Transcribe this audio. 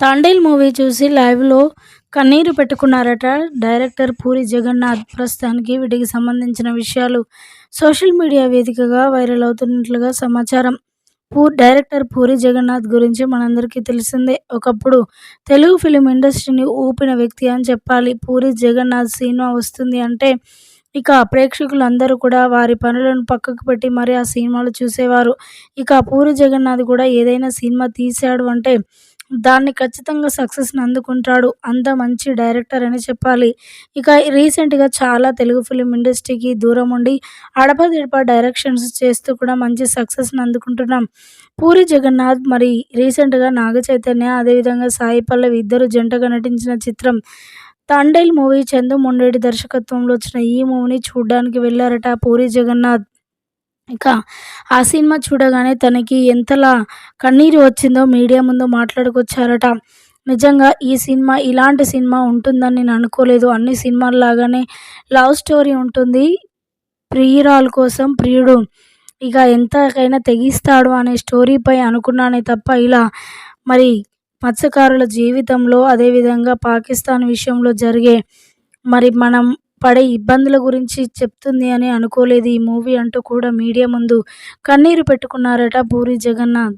Thandel movie చూసి లైవ్‌లో కన్నీరు పెట్టుకున్నారట డైరెక్టర్ పూరి జగన్నాథ్. ప్రస్తుతానికి వీటికి సంబంధించిన విషయాలు సోషల్ మీడియా వేదికగా వైరల్ అవుతున్నట్లుగా సమాచారం. డైరెక్టర్ పూరి జగన్నాథ్ గురించి మనందరికీ తెలిసిందే. ఒకప్పుడు తెలుగు ఫిల్మ్ ఇండస్ట్రీని ఊపిన వ్యక్తి అని చెప్పాలి. పూరి జగన్నాథ్ సినిమా వస్తుంది అంటే ఇక ప్రేక్షకులందరూ కూడా వారి పనులను పక్కకు పెట్టి మరి ఆ సినిమాలు చూసేవారు. ఇక పూరి జగన్నాథ్ కూడా ఏదైనా సినిమా తీశాడు అంటే దాన్ని ఖచ్చితంగా సక్సెస్‌ని అందుకుంటాడు. అంత మంచి డైరెక్టర్ అని చెప్పాలి. ఇక రీసెంట్‌గా చాలా తెలుగు ఫిల్మ్ ఇండస్ట్రీకి దూరం ఉండి అడపాదడపా డైరెక్షన్స్ చేస్తూ కూడా మంచి సక్సెస్‌ని అందుకుంటున్నాం. పూరి జగన్నాథ్ మరి రీసెంట్‌గా నాగ చైతన్య అదేవిధంగా సాయి పల్లవి ఇద్దరు జంటగా నటించిన చిత్రం 'తాండేల్' మూవీ చందు మొండేటి దర్శకత్వంలో వచ్చిన ఈ మూవీని చూడ్డానికి వెళ్లారట పూరి జగన్నాథ్. ఇక ఆ సినిమా చూడగానే తనకి ఎంతలా కన్నీరు వచ్చిందో మీడియా ముందు మాట్లాడుకొచ్చారట. నిజంగా ఈ సినిమా ఇలాంటి సినిమా ఉంటుందని నేను అనుకోలేదు. అన్ని సినిమాల్లాగానే లవ్ స్టోరీ ఉంటుంది. ప్రియురాలు కోసం ప్రియుడు ఇక ఎంతకైనా తెగిస్తాడు అనే స్టోరీపై అనుకున్నానే తప్ప ఇలా మరి మత్స్యకారుల జీవితంలో అదేవిధంగా పాకిస్తాన్ విషయంలో జరిగే మరి మనం పడే ఇబ్బందుల గురించి చెప్తుంది అని అనుకోలేదు ఈ మూవీ అంటూ కూడా మీడియా ముందు కన్నీరు పెట్టుకున్నారట పూరి జగన్నాథ్.